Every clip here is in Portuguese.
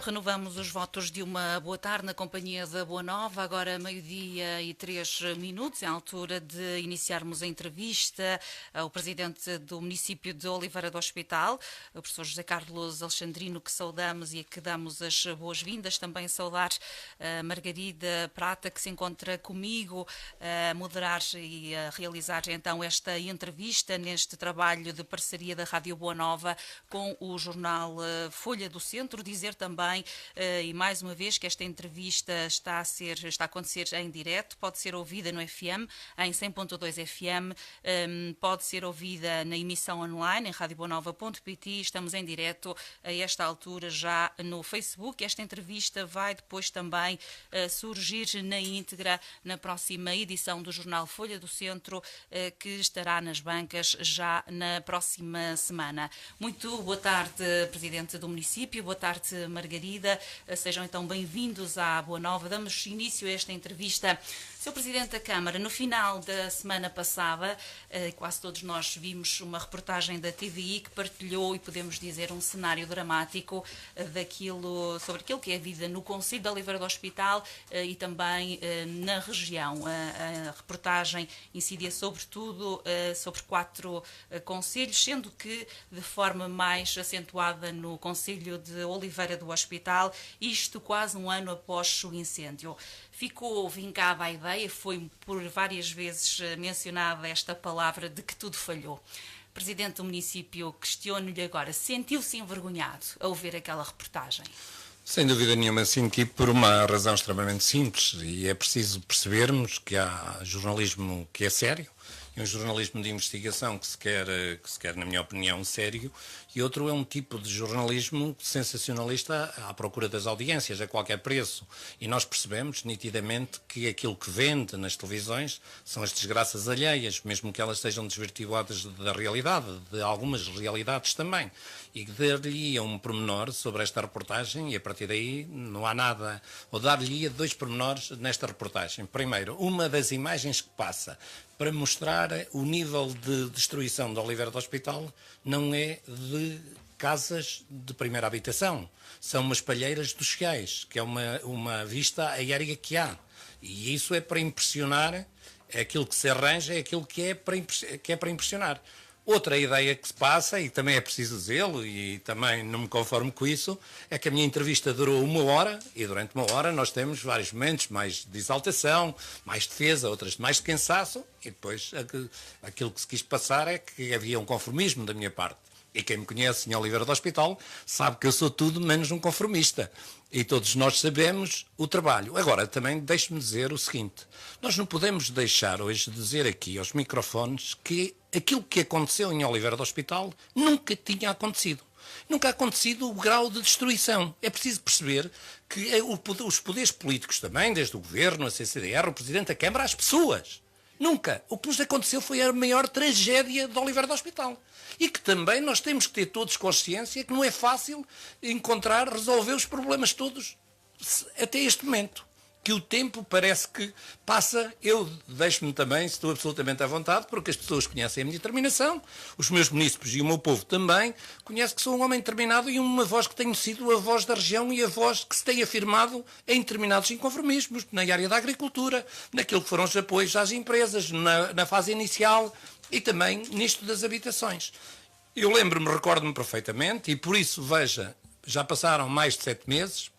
Renovamos os votos de uma boa tarde na companhia da Boa Nova, agora 12h03, é a altura de iniciarmos a entrevista ao presidente do município de Oliveira do Hospital, o professor José Carlos Alexandrino, que saudamos e a que damos as boas-vindas. Também saudar a Margarida Prata, que se encontra comigo a moderar e a realizar então esta entrevista neste trabalho de parceria da Rádio Boa Nova com o jornal Folha do Centro. Dizer também, e mais uma vez, que esta entrevista está a acontecer em direto, pode ser ouvida no FM, em 100.2 FM, pode ser ouvida na emissão online, em radioboanova.pt. Estamos em direto a esta altura já no Facebook. Esta entrevista vai depois também surgir na íntegra na próxima edição do jornal Folha do Centro, que estará nas bancas já na próxima semana. Muito boa tarde, Presidente do município, boa tarde, Margarida. Sejam então bem-vindos à Boa Nova. Damos início a esta entrevista. Sr. Presidente da Câmara, no final da semana passada, quase todos nós vimos uma reportagem da TVI que partilhou, e podemos dizer, um cenário dramático sobre aquilo que é a vida no concelho de Oliveira do Hospital e também na região. A reportagem incidia sobretudo sobre 4 concelhos, sendo que de forma mais acentuada no concelho de Oliveira do Hospital, isto quase um ano após o incêndio. Ficou vincada a ideia, foi por várias vezes mencionada esta palavra de que tudo falhou. Presidente do município, questiono-lhe agora, sentiu-se envergonhado ao ver aquela reportagem? Sem dúvida nenhuma, sinto por uma razão extremamente simples, e é preciso percebermos que há jornalismo que é sério, e um jornalismo de investigação que se quer, na minha opinião, sério, e outro é um tipo de jornalismo sensacionalista à procura das audiências, a qualquer preço. E nós percebemos nitidamente que aquilo que vende nas televisões são as desgraças alheias, mesmo que elas sejam desvirtuadas da realidade, de algumas realidades também. E dar-lhe um pormenor sobre esta reportagem, e a partir daí não há nada, ou dar-lhe 2 pormenores nesta reportagem. Primeiro, uma das imagens que passa para mostrar o nível de destruição de Oliveira do Hospital não é de casas de primeira habitação, são umas palheiras dos Cheais, que é uma vista aérea que há. E isso é para impressionar, é aquilo que se arranja, é aquilo que é para impressionar. Outra ideia que se passa, e também é preciso dizê-lo, e também não me conformo com isso, é que a minha entrevista durou 1 hora, e durante 1 hora nós temos vários momentos, mais de exaltação, mais de defesa, outras de mais de cansaço, e depois aquilo que se quis passar é que havia um conformismo da minha parte. E quem me conhece em Oliveira do Hospital sabe que eu sou tudo menos um conformista. E todos nós sabemos o trabalho. Agora, também deixe-me dizer o seguinte. Nós não podemos deixar hoje de dizer aqui aos microfones que aquilo que aconteceu em Oliveira do Hospital nunca tinha acontecido. Nunca ha acontecido o grau de destruição. É preciso perceber que os poderes políticos também, desde o Governo, a CCDR, o Presidente da Câmara, as pessoas. Nunca. O que nos aconteceu foi a maior tragédia de Oliveira do Hospital. E que também nós temos que ter todos consciência que não é fácil resolver os problemas todos até este momento. Que o tempo parece que passa. Eu deixo-me também, estou absolutamente à vontade, porque as pessoas conhecem a minha determinação, os meus munícipes e o meu povo também conhecem que sou um homem determinado e uma voz que tenho sido a voz da região e a voz que se tem afirmado em determinados inconformismos, na área da agricultura, naquilo que foram os apoios às empresas, na fase inicial e também nisto das habitações. Eu recordo-me perfeitamente, e por isso, veja, já passaram mais de 7 meses,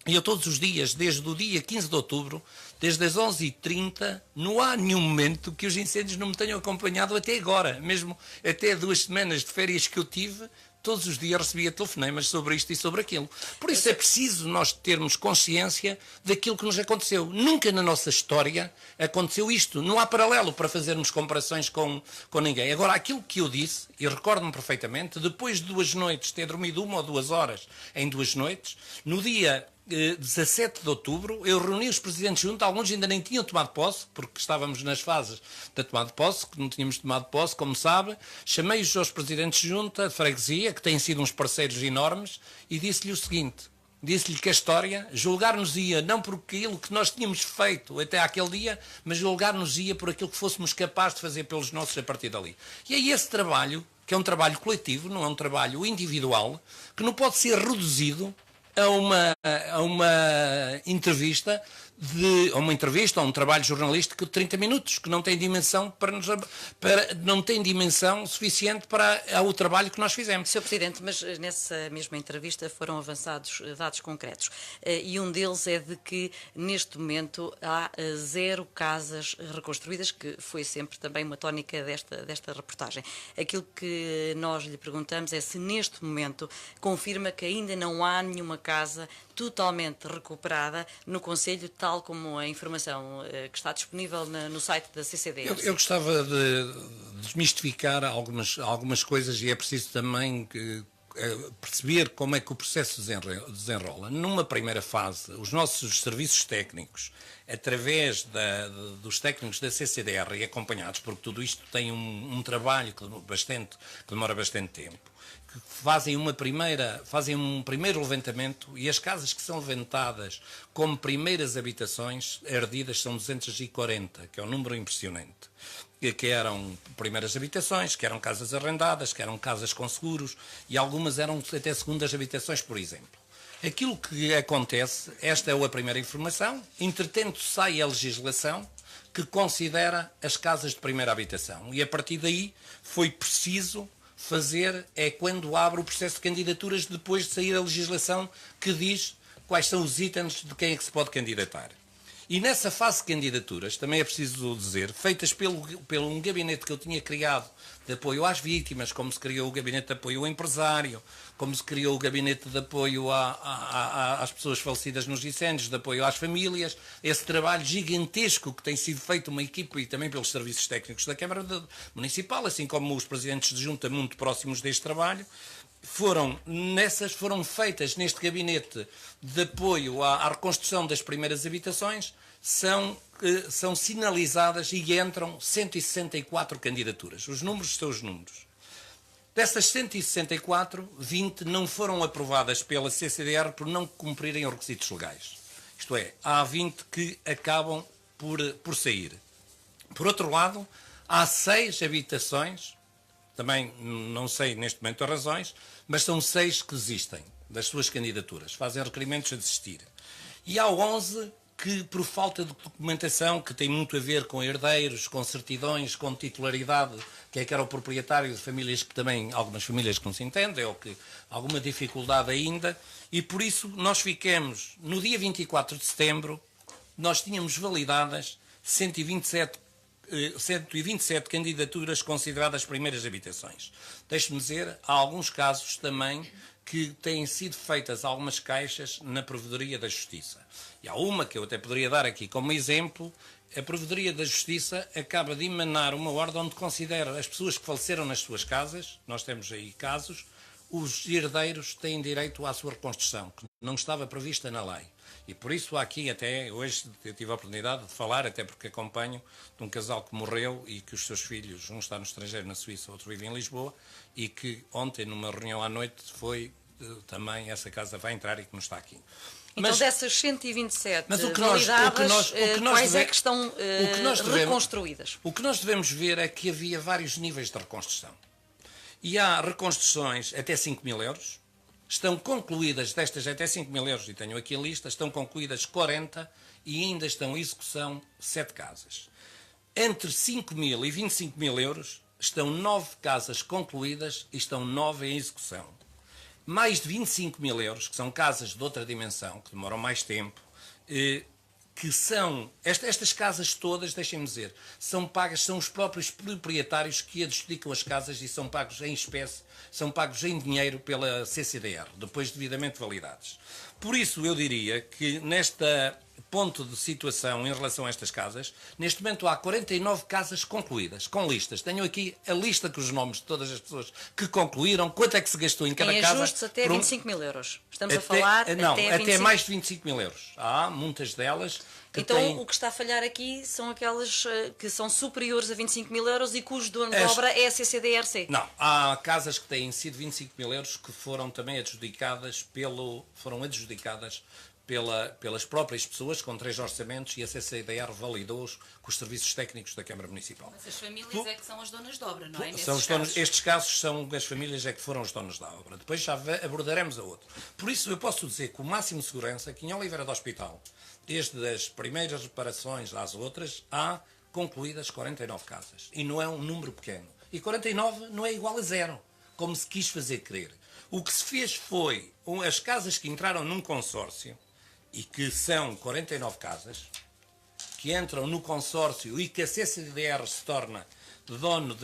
e eu todos os dias, desde o dia 15 de outubro, desde as 11h30, não há nenhum momento que os incêndios não me tenham acompanhado até agora. Mesmo até 2 semanas de férias que eu tive, todos os dias recebia telefonemas sobre isto e sobre aquilo. Por isso é preciso nós termos consciência daquilo que nos aconteceu. Nunca na nossa história aconteceu isto. Não há paralelo para fazermos comparações com ninguém. Agora, aquilo que eu disse, e recordo-me perfeitamente, depois de 2 noites, ter dormido 1 ou 2 horas em 2 noites, no dia 17 de outubro, eu reuni os presidentes juntos, alguns ainda nem tinham tomado posse, porque estávamos nas fases da tomada de posse, que não tínhamos tomado posse, como sabe. Chamei-os aos presidentes de junta de freguesia, que têm sido uns parceiros enormes, e disse-lhe o seguinte, disse-lhe que a história julgar-nos-ia não por aquilo que nós tínhamos feito até àquele dia, mas julgar-nos-ia por aquilo que fôssemos capazes de fazer pelos nossos a partir dali. E é esse trabalho, que é um trabalho coletivo, não é um trabalho individual, que não pode ser reduzido a uma entrevista a uma entrevista ou um trabalho jornalístico de 30 minutos, que não tem dimensão não tem dimensão suficiente para o trabalho que nós fizemos. Sr. Presidente, mas nessa mesma entrevista foram avançados dados concretos e um deles é de que neste momento há 0 casas reconstruídas, que foi sempre também uma tónica desta reportagem. Aquilo que nós lhe perguntamos é se neste momento confirma que ainda não há nenhuma casa totalmente recuperada no Conselho, tal como a informação que está disponível no site da CCDR. Eu gostava de desmistificar algumas coisas e é preciso também perceber como é que o processo desenrola. Numa primeira fase, os nossos serviços técnicos, através dos técnicos da CCDR e acompanhados, porque tudo isto tem um trabalho que demora bastante tempo, que fazem um primeiro levantamento, e as casas que são levantadas como primeiras habitações ardidas são 240, que é um número impressionante. Que eram primeiras habitações, que eram casas arrendadas, que eram casas com seguros, e algumas eram até segundas habitações, por exemplo. Aquilo que acontece, esta é a primeira informação, entretanto sai a legislação que considera as casas de primeira habitação, e a partir daí foi preciso fazer, quando abre o processo de candidaturas, depois de sair a legislação que diz quais são os itens de quem é que se pode candidatar. E nessa fase de candidaturas, também é preciso dizer, feitas pelo um gabinete que eu tinha criado de apoio às vítimas, como se criou o gabinete de apoio ao empresário, como se criou o gabinete de apoio às pessoas falecidas nos incêndios, de apoio às famílias, esse trabalho gigantesco que tem sido feito uma equipa e também pelos serviços técnicos da Câmara Municipal, assim como os presidentes de junta muito próximos deste trabalho, foram feitas neste gabinete de apoio à reconstrução das primeiras habitações, são sinalizadas e entram 164 candidaturas. Os números são os números. Dessas 164, 20 não foram aprovadas pela CCDR por não cumprirem os requisitos legais. Isto é, há 20 que acabam por sair. Por outro lado, há 6 habitações, também não sei neste momento as razões, mas são 6 que desistem das suas candidaturas, fazem requerimentos a desistir. E há 11 que, por falta de documentação, que tem muito a ver com herdeiros, com certidões, com titularidade, que é que era o proprietário de famílias que também, algumas famílias que não se entendem, ou que alguma dificuldade ainda, e por isso nós ficamos, no dia 24 de setembro, nós tínhamos validadas 127 candidaturas consideradas primeiras habitações. Deixe-me dizer, há alguns casos também que têm sido feitas algumas queixas na Provedoria da Justiça. E há uma que eu até poderia dar aqui como exemplo. A Provedoria da Justiça acaba de emanar uma ordem onde considera as pessoas que faleceram nas suas casas, nós temos aí casos, os herdeiros têm direito à sua reconstrução, que não estava prevista na lei. E por isso aqui até hoje eu tive a oportunidade de falar, até porque acompanho de um casal que morreu e que os seus filhos, um está no estrangeiro na Suíça, outro vive em Lisboa, e que ontem numa reunião à noite foi também essa casa vai entrar e que não está aqui. Então dessas 127 validadas, quais é que estão reconstruídas? O que nós devemos ver é que havia vários níveis de reconstrução. E há reconstruções até 5.000 euros, estão concluídas, destas até 5.000 euros, e tenho aqui a lista, estão concluídas 40 e ainda estão em execução 7 casas. Entre 5.000 e 25.000 euros estão 9 casas concluídas e estão 9 em execução. Mais de 25.000 euros, que são casas de outra dimensão, que demoram mais tempo, que são, estas casas todas, deixem-me dizer, são pagas, são os próprios proprietários que adjudicam as casas e são pagos em espécie, são pagos em dinheiro pela CCDR, depois devidamente validados. Por isso eu diria que neste ponto de situação em relação a estas casas, neste momento há 49 casas concluídas, com listas. Tenho aqui a lista com os nomes de todas as pessoas que concluíram, quanto é que se gastou em cada casa. Em ajustes até 25.000 euros. Estamos a falar até mais de 25.000 euros. Há muitas delas que então o que está a falhar aqui são aquelas que são superiores a 25.000 euros e cujo dono de obra é a CCDRC. Não, há casas que têm sido 25.000 euros que foram também adjudicadas pelas próprias pessoas, com 3 orçamentos, e a CCDR validou-os com os serviços técnicos da Câmara Municipal. Mas as famílias é que são as donas de obra, não é? Estes casos são as famílias é que foram os donos da obra. Depois já abordaremos a outro. Por isso eu posso dizer com o máximo de segurança que em Oliveira do Hospital, desde as primeiras reparações às outras, há concluídas 49 casas. E não é um número pequeno. E 49 não é igual a 0, como se quis fazer crer. O que se fez foi as casas que entraram num consórcio, e que são 49 casas, que entram no consórcio e que a CCDR se torna dono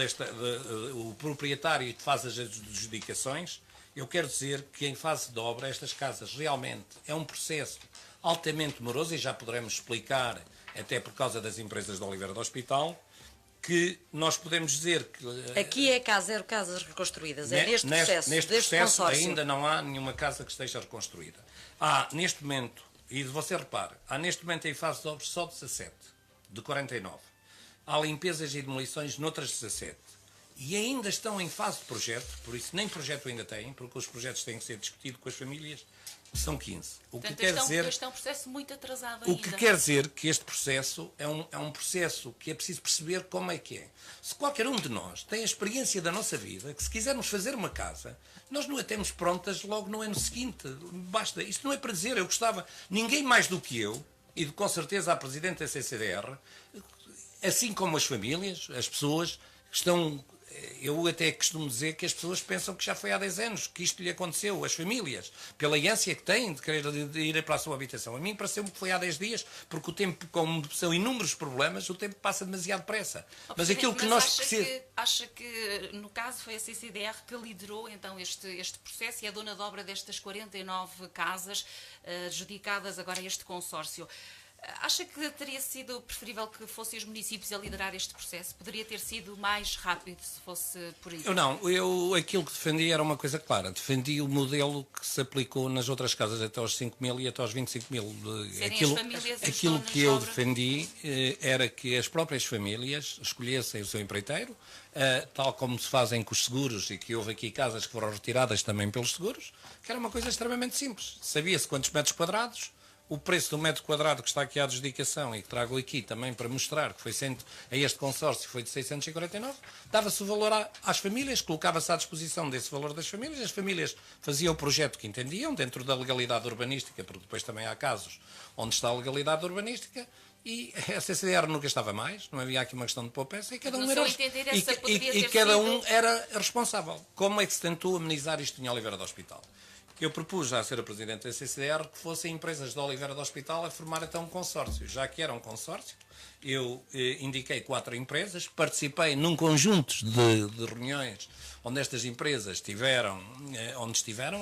o proprietário que faz as adjudicações. Eu quero dizer que em fase de obra estas casas realmente é um processo altamente moroso, e já poderemos explicar, até por causa das empresas de Oliveira do Hospital, que nós podemos dizer que... Aqui é zero casas reconstruídas, é neste processo, neste deste processo consórcio. ainda não há nenhuma casa que esteja reconstruída. Há, neste momento, e você repara, há neste momento em fase de obras só 17, de 49. Há limpezas e demolições noutras 17. E ainda estão em fase de projeto, por isso nem projeto ainda têm, porque os projetos têm que ser discutidos com as famílias, são 15. Portanto, este é um processo muito atrasado ainda. O que quer dizer que este processo é um processo que é preciso perceber como é que é. Se qualquer um de nós tem a experiência da nossa vida, que se quisermos fazer uma casa, nós não a temos prontas logo no ano seguinte. Basta. Isto não é para dizer, eu gostava, ninguém mais do que eu, e com certeza a Presidente da CCDR, assim como as famílias, as pessoas que estão... Eu até costumo dizer que as pessoas pensam que já foi há 10 anos que isto lhe aconteceu, as famílias, pela ânsia que têm de querer ir para a sua habitação. A mim pareceu-me que foi há 10 dias, porque o tempo, como são inúmeros problemas, o tempo passa demasiado depressa. Mas aquilo que nós precisamos... Acha que, no caso, foi a CCDR que liderou então este processo e é dona de obra destas 49 casas adjudicadas agora a este consórcio. Acha que teria sido preferível que fossem os municípios a liderar este processo? Poderia ter sido mais rápido se fosse por aí? Eu aquilo que defendi era uma coisa clara. Defendi o modelo que se aplicou nas outras casas até aos 5 mil e até aos 25 mil. Aquilo que eu defendi era que as próprias famílias escolhessem o seu empreiteiro, tal como se fazem com os seguros, e que houve aqui casas que foram retiradas também pelos seguros, que era uma coisa extremamente simples. Sabia-se quantos metros quadrados, o preço do metro quadrado que está aqui à adjudicação e que trago aqui também para mostrar que foi a este consórcio foi de 649, dava-se o valor às famílias, colocava-se à disposição desse valor das famílias, as famílias faziam o projeto que entendiam, dentro da legalidade urbanística, porque depois também há casos onde está a legalidade urbanística, e a CCDR nunca estava mais, não havia aqui uma questão de poupança, e cada um era responsável. Como é que se tentou amenizar isto em Oliveira do Hospital? Eu propus, já a ser a Presidente da CCDR, que fossem empresas de Oliveira do Hospital a formar até um consórcio. Já que era um consórcio, eu indiquei 4 empresas, participei num conjunto de reuniões onde estas empresas estiveram.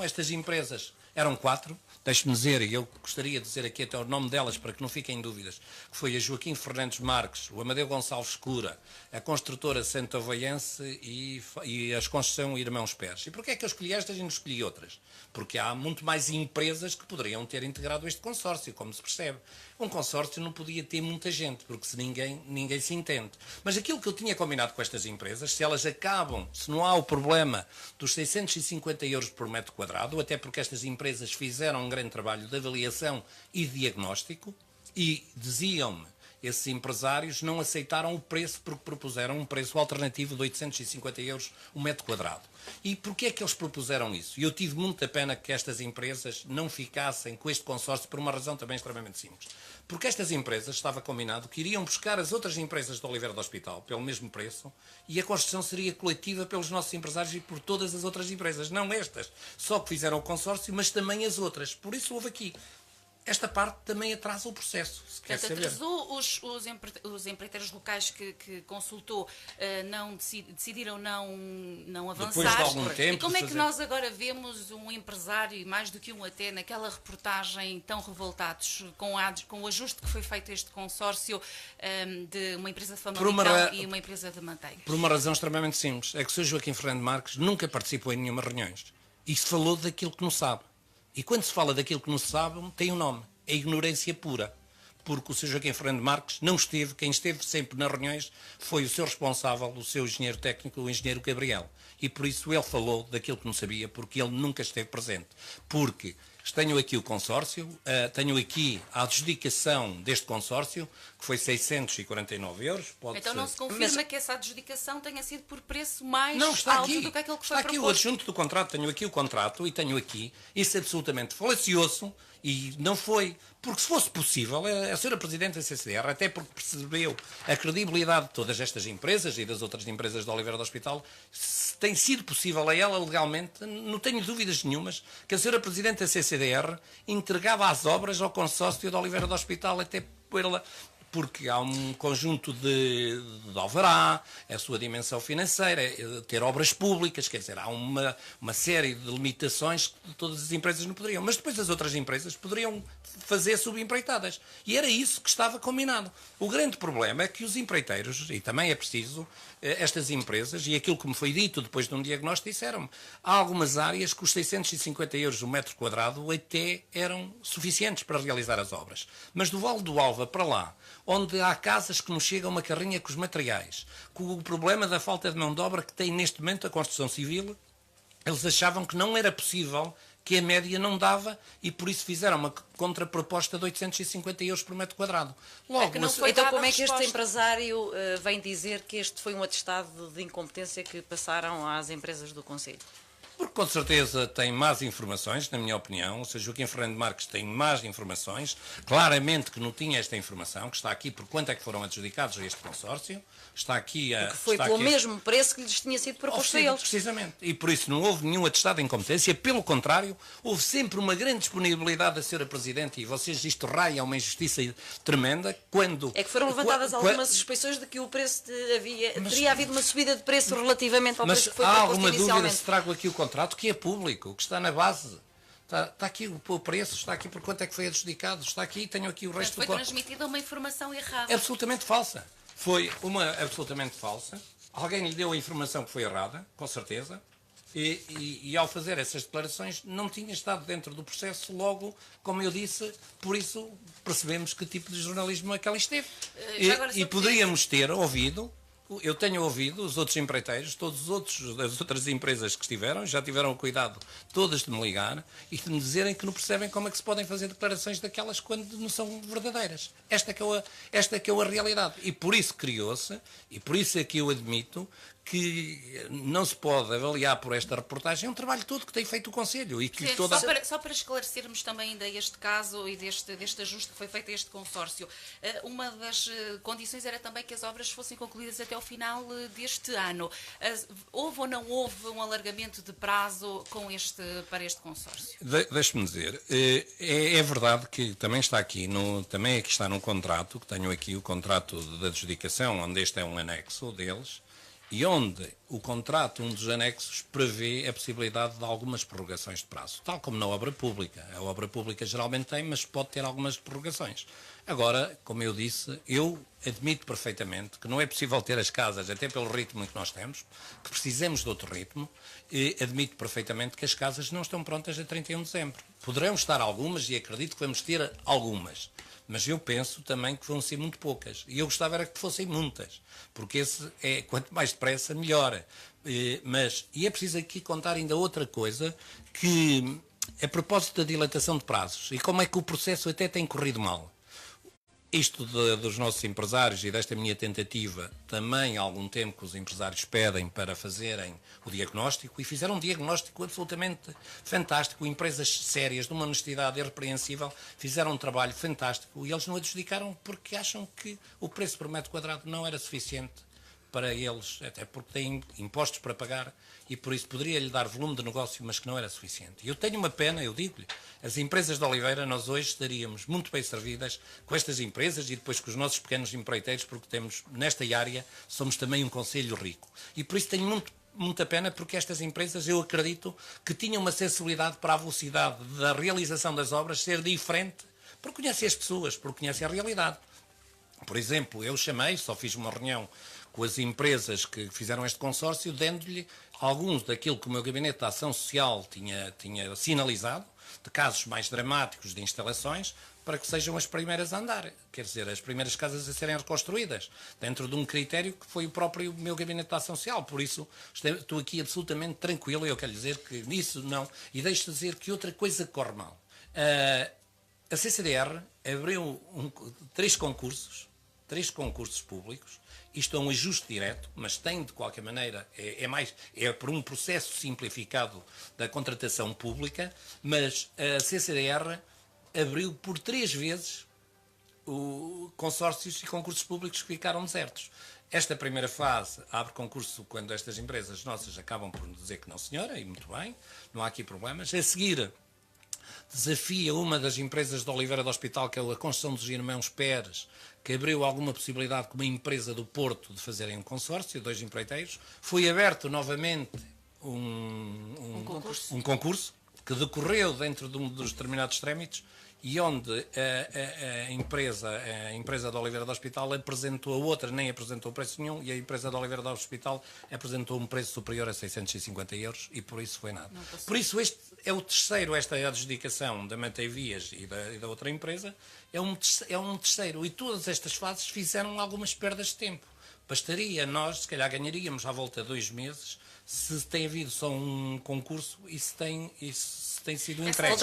Estas empresas eram 4, deixe-me dizer, e eu gostaria de dizer aqui até o nome delas para que não fiquem dúvidas, que foi a Joaquim Fernandes Marques, o Amadeu Gonçalves Cura, a construtora Santovaiense e a Construção Irmãos Pérez. E porquê é que eu escolhi estas e não escolhi outras? Porque há muito mais empresas que poderiam ter integrado este consórcio, como se percebe. Um consórcio não podia ter muita gente, porque se ninguém se entende. Mas aquilo que eu tinha combinado com estas empresas, se elas acabam, se não há o problema dos 650 euros por metro quadrado, até porque estas empresas fizeram um grande trabalho de avaliação e diagnóstico, e diziam-me, esses empresários não aceitaram o preço porque propuseram um preço alternativo de 850 euros um metro quadrado. E porquê é que eles propuseram isso? E eu tive muita pena que estas empresas não ficassem com este consórcio por uma razão também extremamente simples. Porque estas empresas, estava combinado, que iriam buscar as outras empresas de Oliveira do Hospital pelo mesmo preço, e a construção seria coletiva pelos nossos empresários e por todas as outras empresas, não estas. Só que fizeram o consórcio, mas também as outras. Por isso houve aqui. Esta parte também atrasa o processo, se quer saber. Atrasou os empreiteiros locais que consultou, decidiram não avançar. Depois de algum tempo. E como é que nós agora vemos um empresário, e mais do que um até, naquela reportagem tão revoltados com o ajuste que foi feito a este consórcio de uma empresa de Famalicão e uma empresa de manteigas? Por uma razão extremamente simples. É que o Sr. Joaquim Fernando Marques nunca participou em nenhuma reuniões. E se falou daquilo que não sabe. E quando se fala daquilo que não se sabe, tem um nome. É ignorância pura. Porque o Sr. Joaquim Fernando Marques não esteve, quem esteve sempre nas reuniões foi o seu responsável, o seu engenheiro técnico, o engenheiro Gabriel. E por isso ele falou daquilo que não sabia, porque ele nunca esteve presente. Porque tenho aqui o consórcio, tenho aqui a adjudicação deste consórcio, que foi 649 euros. Então não se confirma que essa adjudicação tenha sido por preço mais não, está alto aqui, do que aquilo que está foi aqui proposto? o adjunto do contrato, tenho aqui o contrato e tenho aqui, isso é absolutamente falacioso e não foi, porque se fosse possível, a senhora Presidente da CCDR, até porque percebeu a credibilidade de todas estas empresas e das outras empresas de Oliveira do Hospital, se tem sido possível a ela legalmente, não tenho dúvidas nenhumas, que a senhora Presidente da CCDR entregava as obras ao consórcio de Oliveira do Hospital até porque há um conjunto de alvará, a sua dimensão financeira, ter obras públicas, quer dizer, há uma série de limitações que todas as empresas não poderiam. Mas depois as outras empresas poderiam fazer subempreitadas. E era isso que estava combinado. O grande problema é que os empreiteiros, e também é preciso, estas empresas, e aquilo que me foi dito depois de um diagnóstico, disseram-me, há algumas áreas que os 650 euros o metro quadrado até eram suficientes para realizar as obras. Mas do Vale do Alva para lá, onde há casas que nos chega uma carrinha com os materiais, com o problema da falta de mão de obra que tem neste momento a construção civil, eles achavam que não era possível, que a média não dava e por isso fizeram uma contraproposta de 850 euros por metro quadrado. Logo, então como é que este empresário vem dizer que este foi um atestado de incompetência que passaram às empresas do Conselho? Porque com certeza tem más informações, na minha opinião, ou seja, Joaquim Fernando Marques tem más informações, claramente que não tinha esta informação, que está aqui por quanto é que foram adjudicados a este consórcio, está aqui a... Porque foi pelo mesmo preço que lhes tinha sido proposto a eles. Precisamente, e por isso não houve nenhum atestado de incompetência, pelo contrário, houve sempre uma grande disponibilidade da senhora Presidente, e vocês isto raia uma injustiça tremenda, quando... É que foram levantadas algumas suspeições de que o preço teria havido uma subida de preço relativamente ao preço que foi proposto inicialmente. Mas há alguma dúvida se trago aqui o contrato, que é público, que está na base. Está aqui o preço, está aqui por quanto é que foi adjudicado, está aqui, tenho aqui o resto do contrato. Foi transmitida uma informação errada. Absolutamente falsa. Foi uma absolutamente falsa. Alguém lhe deu a informação que foi errada, com certeza, e ao fazer essas declarações não tinha estado dentro do processo, logo, como eu disse, por isso percebemos que tipo de jornalismo é que ela esteve. E poderíamos ter ouvido. Eu tenho ouvido os outros empreiteiros, as outras empresas que estiveram, já tiveram o cuidado todas de me ligar e de me dizerem que não percebem como é que se podem fazer declarações daquelas quando não são verdadeiras. Esta é que é a realidade. E por isso criou-se, e por isso é que eu admito que não se pode avaliar por esta reportagem um trabalho todo que tem feito o Conselho. E que sim, só para esclarecermos também ainda este caso e deste ajuste que foi feito a este consórcio, uma das condições era também que as obras fossem concluídas até ao final deste ano. Houve ou não houve um alargamento de prazo para este consórcio? Deixe-me dizer, é verdade que também está aqui, também aqui está no contrato, que tenho aqui o contrato de adjudicação, onde este é um anexo deles, e onde o contrato, um dos anexos, prevê a possibilidade de algumas prorrogações de prazo, tal como na obra pública. A obra pública geralmente tem, mas pode ter algumas prorrogações. Agora, como eu disse, eu admito perfeitamente que não é possível ter as casas, até pelo ritmo que nós temos, que precisamos de outro ritmo, e admito perfeitamente que as casas não estão prontas a 31 de dezembro. Poderão estar algumas, e acredito que vamos ter algumas, mas eu penso também que vão ser muito poucas. E eu gostava era que fossem muitas, porque quanto mais depressa, melhor. E é preciso aqui contar ainda outra coisa, que a propósito da dilatação de prazos, e como é que o processo até tem corrido mal. Isto dos nossos empresários e desta minha tentativa, também há algum tempo que os empresários pedem para fazerem o diagnóstico, e fizeram um diagnóstico absolutamente fantástico. Empresas sérias, de uma honestidade irrepreensível, fizeram um trabalho fantástico e eles não adjudicaram porque acham que o preço por metro quadrado não era suficiente para eles, até porque têm impostos para pagar e por isso poderia-lhe dar volume de negócio, mas que não era suficiente. E eu tenho uma pena, eu digo-lhe, as empresas de Oliveira, nós hoje estaríamos muito bem servidas com estas empresas e depois com os nossos pequenos empreiteiros, porque temos, nesta área, somos também um concelho rico. E por isso tenho muita pena, porque estas empresas, eu acredito, que tinham uma sensibilidade para a velocidade da realização das obras ser diferente, porque conhecem as pessoas, porque conhecem a realidade. Por exemplo, eu só fiz uma reunião com as empresas que fizeram este consórcio, dando-lhe alguns daquilo que o meu gabinete de ação social tinha sinalizado, de casos mais dramáticos de instalações, para que sejam as primeiras a andar, quer dizer, as primeiras casas a serem reconstruídas, dentro de um critério que foi o próprio meu gabinete de ação social. Por isso, estou aqui absolutamente tranquilo, e eu quero dizer que nisso não, e deixo-te dizer que outra coisa corre mal. A CCDR abriu três concursos públicos. Isto é um ajuste direto, mas tem, de qualquer maneira, é por um processo simplificado da contratação pública, mas a CCDR abriu por 3 vezes consórcios e concursos públicos que ficaram desertos. Esta primeira fase abre concurso quando estas empresas nossas acabam por dizer que não, senhora, e muito bem, não há aqui problemas. A seguir, desafia uma das empresas de Oliveira do Hospital, que é a Construção dos Irmãos Pérez, que abriu alguma possibilidade com uma empresa do Porto de fazerem um consórcio, 2 empreiteiros. Foi aberto novamente um concurso que decorreu dentro dos determinados trâmites e onde a empresa de Oliveira do Hospital apresentou, a outra nem apresentou preço nenhum, e a empresa de Oliveira do Hospital apresentou um preço superior a 650 euros e por isso foi nada. Por isso este é o terceiro, esta é a adjudicação da Manteivias e da outra empresa, é um terceiro, e todas estas fases fizeram algumas perdas de tempo. Bastaria nós, se calhar ganharíamos à volta de 2 meses, se tem havido só um concurso e se tem sido entregue.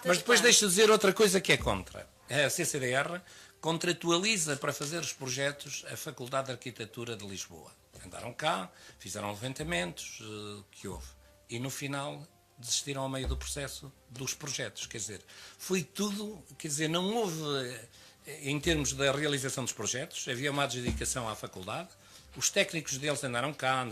Mas depois deixa-me dizer outra coisa que é contra. A CCDR contratualiza para fazer os projetos a Faculdade de Arquitetura de Lisboa. Andaram cá, fizeram levantamentos que houve. E no final desistiram ao meio do processo dos projetos. Quer dizer, foi tudo, não houve, em termos da realização dos projetos, havia uma adjudicação à faculdade. Os técnicos deles andaram cá,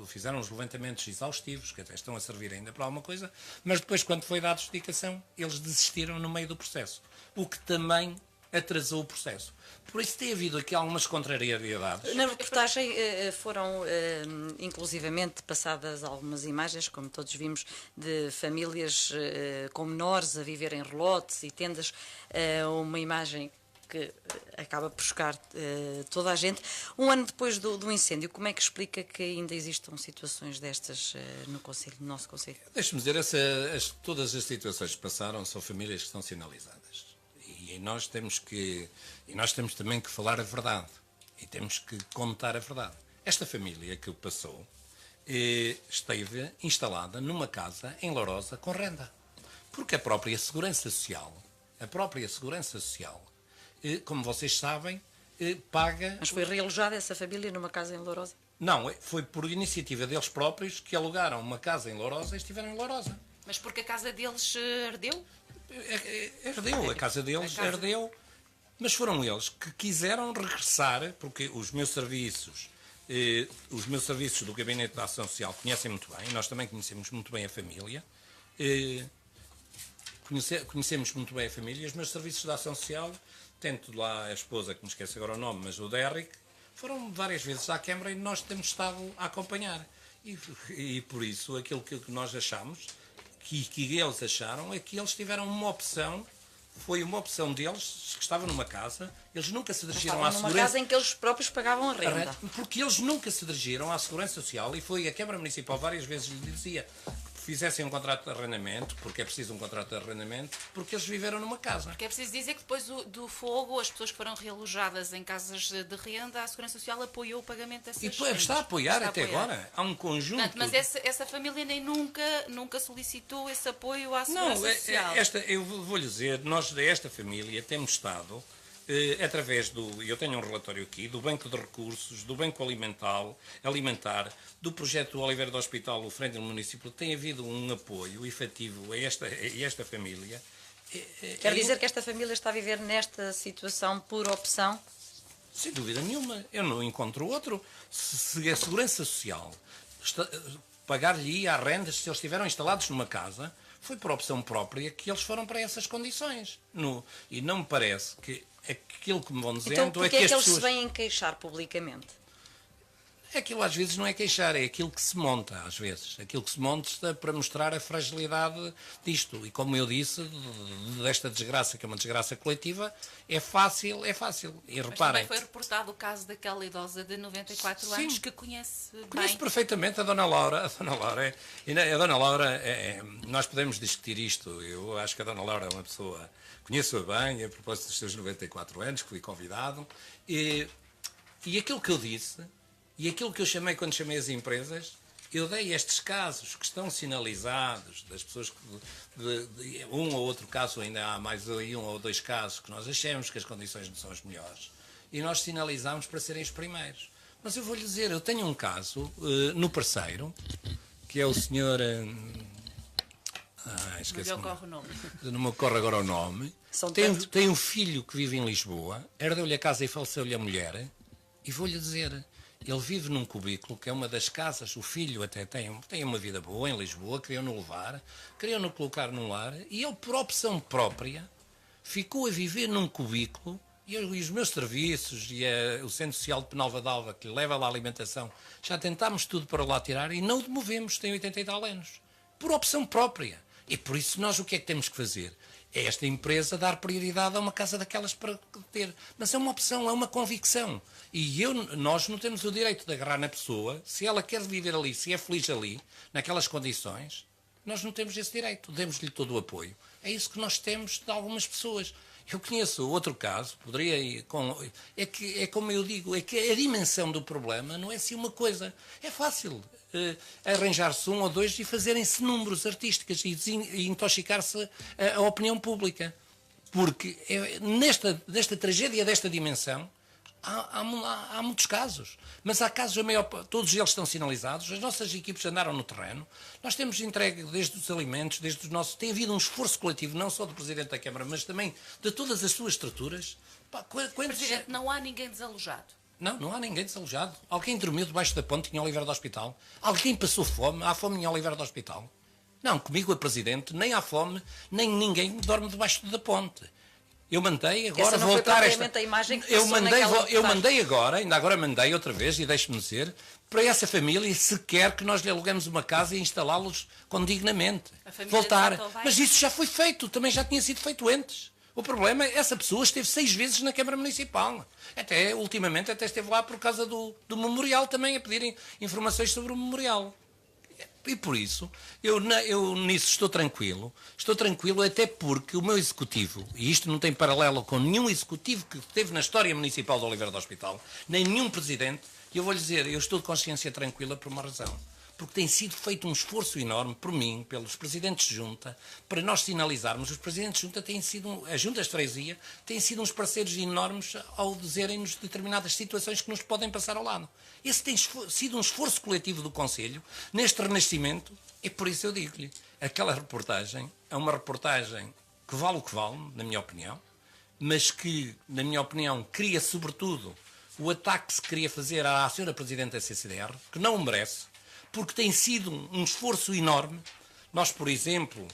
fizeram os levantamentos exaustivos, que até estão a servir ainda para alguma coisa, mas depois, quando foi dada a adjudicação, eles desistiram no meio do processo, o que também atrasou o processo. Por isso tem havido aqui algumas contrariedades. Na reportagem foram inclusivamente passadas algumas imagens, como todos vimos, de famílias com menores a viver em relotes e tendas, uma imagem que acaba por chocar toda a gente. Um ano depois do incêndio, como é que explica que ainda existam situações destas no nosso Conselho? Deixe-me dizer, todas as situações que passaram são famílias que estão sinalizadas. E nós temos também que falar a verdade. E temos que contar a verdade. Esta família que passou esteve instalada numa casa em Lourosa com renda. Porque a própria Segurança Social, como vocês sabem, paga... Mas foi realojada essa família numa casa em Lourosa? Não, foi por iniciativa deles próprios que alugaram uma casa em Lourosa e estiveram em Lourosa. Mas porque a casa deles ardeu? Herdeu, a casa deles herdeu, mas foram eles que quiseram regressar, porque os meus serviços do Gabinete da Ação Social conhecem muito bem, nós também conhecemos muito bem a família, conhecemos muito bem a família, os meus serviços da Ação Social, tanto lá a esposa, que me esquece agora o nome, mas o Derrick, foram várias vezes à Câmara e nós temos estado a acompanhar. E por isso, aquilo que nós achamos, que eles acharam, é que eles tiveram uma opção, foi uma opção deles, que estavam numa casa, eles nunca se dirigiram à segurança... numa casa em que eles próprios pagavam a renda. Porque eles nunca se dirigiram à Segurança Social, e foi a Câmara Municipal várias vezes lhe dizia que fizessem um contrato de arrendamento, porque é preciso um contrato de arrendamento, porque eles viveram numa casa. Porque é preciso dizer que depois do fogo, as pessoas que foram realojadas em casas de renda, a Segurança Social apoiou o pagamento dessas rendas. E está a apoiar até agora. Há um conjunto... Portanto, mas essa família nem nunca solicitou esse apoio à Segurança Social. Eu vou-lhe dizer, nós desta família temos estado... através eu tenho um relatório aqui, do Banco de Recursos, do Banco Alimentar, do projeto do Oliveira do Hospital, o Frente do Município, tem havido um apoio efetivo a esta família. Quer dizer que esta família está a viver nesta situação por opção? Sem dúvida nenhuma, eu não encontro outro. Se a Segurança Social pagar-lhe a rendas, se eles estiveram instalados numa casa, foi por opção própria que eles foram para essas condições. E não me parece que aquilo que me vão dizendo então, porque é que as pessoas... eles se vêm queixar publicamente? Aquilo às vezes não é queixar, é aquilo que se monta, às vezes. Aquilo que se monta para mostrar a fragilidade disto. E como eu disse, desta desgraça, que é uma desgraça coletiva, é fácil. E reparem... Mas também foi reportado o caso daquela idosa de 94 anos que conhece perfeitamente a Dona Laura. Nós podemos discutir isto. Eu acho que a Dona Laura é uma pessoa... Conheço-a bem, a propósito dos seus 94 anos, que fui convidado. E aquilo que eu disse... E aquilo que eu chamei quando chamei as empresas eu dei estes casos que estão sinalizados, das pessoas que, de um ou outro caso, ainda há mais aí 1 ou 2 casos que nós achamos que as condições não são as melhores, e nós sinalizámos para serem os primeiros. Mas eu vou-lhe dizer, eu tenho um caso no Parceiro, que é o senhor... não me ocorre agora o nome. Tem um filho que vive em Lisboa, herdeu-lhe a casa e faleceu-lhe a mulher, e vou-lhe dizer... Ele vive num cubículo, que é uma das casas, o filho até tem uma vida boa em Lisboa, queriam-no levar, queriam-no colocar num lar, e ele, por opção própria, ficou a viver num cubículo, e os meus serviços, e o Centro Social de Penalva d'Alva, que lhe leva lá a alimentação, já tentámos tudo para lá tirar, e não o demovemos, tem 80 e tal anos. Por opção própria. E por isso nós o que é que temos que fazer? É esta empresa dar prioridade a uma casa daquelas para ter. Mas é uma opção, é uma convicção. E nós não temos o direito de agarrar na pessoa, se ela quer viver ali, se é feliz ali, naquelas condições, nós não temos esse direito, demos-lhe todo o apoio. É isso que nós temos de algumas pessoas. Eu conheço outro caso, é como eu digo, é que a dimensão do problema não é assim uma coisa. É fácil arranjar-se 1 ou 2 e fazerem-se números artísticos e intoxicar-se a opinião pública. Porque nesta tragédia desta dimensão, há muitos casos, mas há casos, todos eles estão sinalizados, as nossas equipes andaram no terreno, nós temos entregue desde os alimentos, desde os nossos... Tem havido um esforço coletivo, não só do Presidente da Câmara, mas também de todas as suas estruturas. Presidente, não há ninguém desalojado? Não há ninguém desalojado. Alguém dormiu debaixo da ponte em Oliveira do Hospital? Alguém passou fome? Há fome em Oliveira do Hospital? Não, comigo, a Presidente, nem há fome, nem ninguém dorme debaixo da ponte. Eu mandei agora voltar a imagem que eu mandei agora, ainda agora mandei outra vez, e deixe-me dizer, para essa família, se quer que nós lhe alugamos uma casa e instalá-los condignamente. Voltar. Mas isso já foi feito, também já tinha sido feito antes. O problema é essa pessoa esteve 6 vezes na Câmara Municipal. Ultimamente, até esteve lá por causa do memorial também, a pedirem informações sobre o memorial. E por isso, eu nisso estou tranquilo até porque o meu executivo, e isto não tem paralelo com nenhum executivo que teve na história municipal de Oliveira do Hospital, nem nenhum presidente, e eu vou-lhe dizer, eu estou de consciência tranquila por uma razão. Porque tem sido feito um esforço enorme por mim, pelos presidentes de junta, para nós sinalizarmos. Os presidentes de junta têm sido, as juntas de freguesia, têm sido uns parceiros enormes ao dizerem-nos determinadas situações que nos podem passar ao lado. Esse tem sido um esforço coletivo do Conselho, neste renascimento, e por isso eu digo-lhe, aquela reportagem é uma reportagem que vale o que vale, na minha opinião, mas que, na minha opinião, cria sobretudo o ataque que se queria fazer à Sra. Presidente da CCDR, que não o merece, porque tem sido um esforço enorme. Nós, por exemplo,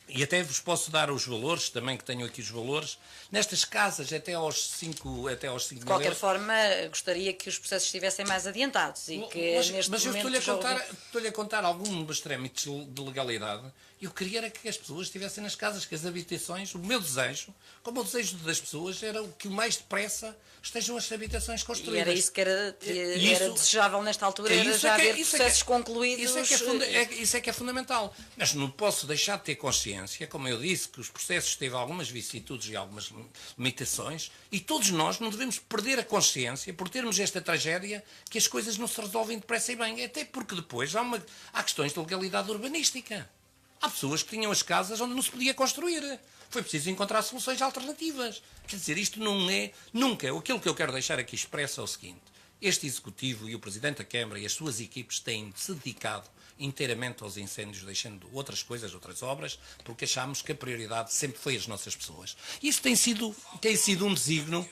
e até vos posso dar os valores, também que tenho aqui os valores, nestas casas até aos 5 mil euros. De qualquer forma, gostaria que os processos estivessem mais adiantados e que mas eu estou-lhe a contar alguns trâmites de legalidade. Eu queria era que as pessoas estivessem nas casas, que as habitações, o meu desejo, como o desejo das pessoas, era o que o mais depressa estejam as habitações construídas. E era isso que era desejável nesta altura, era já haver processos concluídos. Isso é que é fundamental. Mas não posso deixar de ter consciência, como eu disse, que os processos teve algumas vicissitudes e algumas limitações, e todos nós não devemos perder a consciência, por termos esta tragédia, que as coisas não se resolvem depressa e bem. Até porque depois há questões de legalidade urbanística. Há pessoas que tinham as casas onde não se podia construir. Foi preciso encontrar soluções alternativas. Quer dizer, isto não é nunca. Aquilo que eu quero deixar aqui expresso é o seguinte. Este Executivo e o Presidente da Câmara e as suas equipes têm-se dedicado inteiramente aos incêndios, deixando outras coisas, outras obras, porque achamos que a prioridade sempre foi as nossas pessoas. Isso tem sido um desígnio